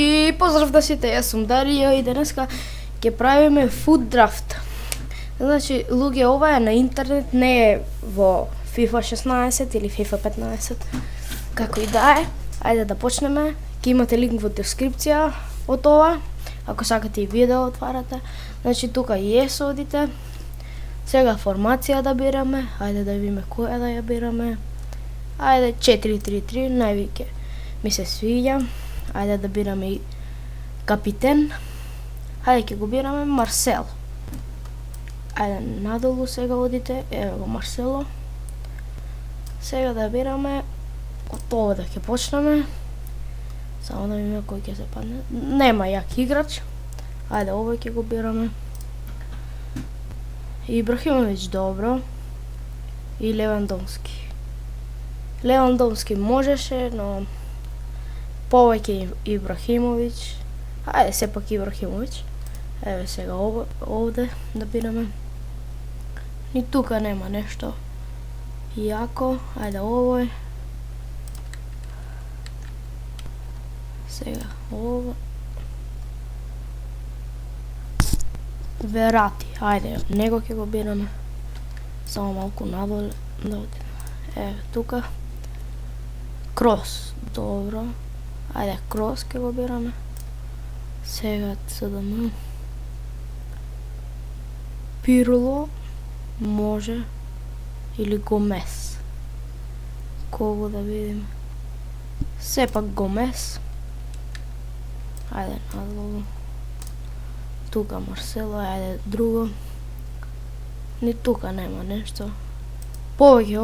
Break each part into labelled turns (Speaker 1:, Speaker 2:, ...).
Speaker 1: И поздрав да сите, јас сум Дарија и денеска ќе правиме food draft. Значи, луѓе, ова е на интернет, не е во FIFA 16 или FIFA 15, како и да е. Ајде да почнеме. Ќе имате линк во дескрипција од ова, ако сакате и видео отварате. Значи, тука јес одите. Сега формација да бираме, ајде да видиме која да ја бираме. Ајде 4-3-3, највеќе ми се свиѓа. Ајде да бираме и капитен. Ајде ќе го бираме Марсело. Ајде надолу сега одите, еве го Марсело. Сега да бираме, од овде ќе почнеме. Само да видиме кој ќе се падне. Нема јак играч. Ајде овој ќе го бираме. Ибрахимович добро. И Левандовски. Левандовски можеше, но повеќе Ибрахимович. Ајде сепак Ибрахимович. Еве сега овде да бираме. Ни тука нема нешто јако. Ајде овој. Сега ово. Верати. Ајде, него ќе го бираме. Само малку надоле да одиме. Еве тука. Крос. Добро. Ајде, Крос ќе го бираме. Сега ЦДМ. Пирло. Може. Или Гомес. Кого да видиме? Сепак Гомес. Ајде, надолу. Тука Марсело, ајде друго. Ни тука нема нешто. Повеќе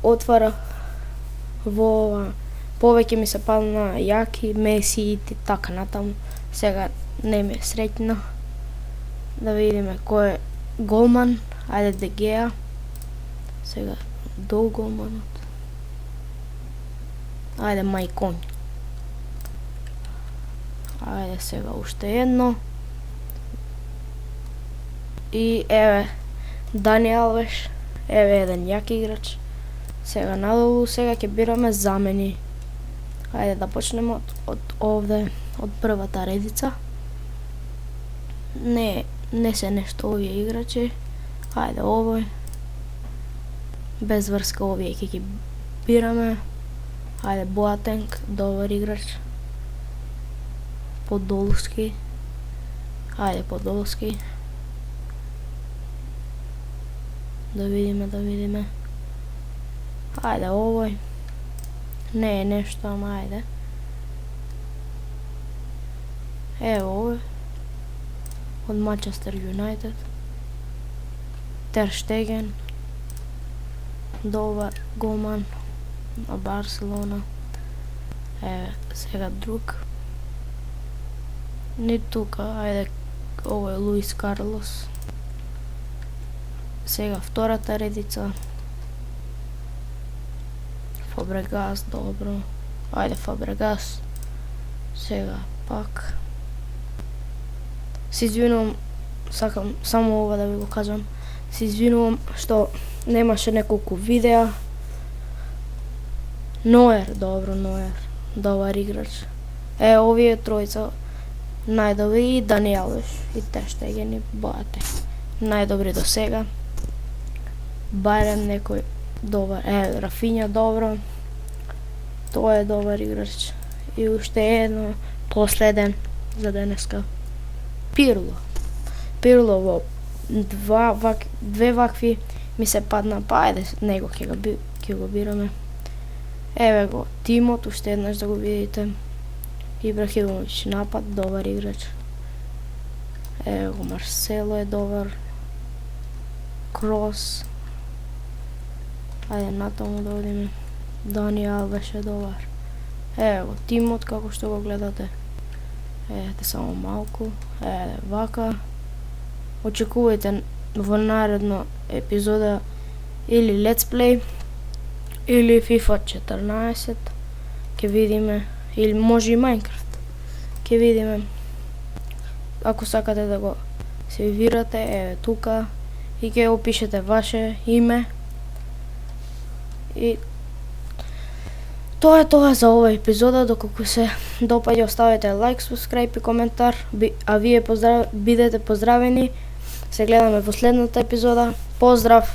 Speaker 1: отвара во ова. Повеќе ми се падна јаки, Меси и така натаму. Сега не ми е среќна. Да видиме кој е голман. Ајде Дегеа. Сега долг голманот. Ајде Мајкон. Ајде сега уште едно. И еве Дани Алвеш. Еве еден јак играч. Сега надолу, сега ќе бираме замени. Ајде да почнеме од овде, од првата редица. Не се нешто овие играчи. Ајде овој. Без врска овие ќе ги бираме. Ајде Боатенг, добар играч. Подолски. Ајде Подолски. Да видиме. Ајде овој. Не е нешто, ама ајде. Ево овој. Од Манчестер Юнайтед. Тер Штеген. Добар голман на Барселона. Еве сега друг. Ни тука, ајде овој Луис Карлос. Сега втората редица. Фабрегас, добро. Ајде Фабрегас. Сега пак. Се извинувам, сакам само ова да ви го кажам. Се извинувам што немаше неколку видеа. Ноер, добро, Ноер. Добар играч. Овие тројца најдобри и Дани Алвеш и Тер Штеген и Боатенг. Најдобри до сега. Барем некој добар. Рафиња добро. Тој е добар играч. И уште едно последен за денеска. Пирло. Пирло во две вакви ми се падна, па ајде него ќе го бираме. Еве го тимот, уште еднаш да го видите. Ибрахимович напад, добар играч. Еве го Марсело е добар. Крос. Ајде натаму да одиме. Дани Алвеш е добар. Еве го тимот како што го гледате. Ете само малку. Еве вака. Очекувајте во наредно епизода или летсплей или FIFA 14. Ќе видиме. Или може и Майнкрафт. Ќе видиме. Ако сакате да го сейвирате, еве тука. И ќе опишете ваше име. И тоа е тоа за оваа епизода. Доколку се допаѓа, оставете лайк, subscribe и коментар. А вие бидете поздравени. Се гледаме во следната епизода. Поздрав!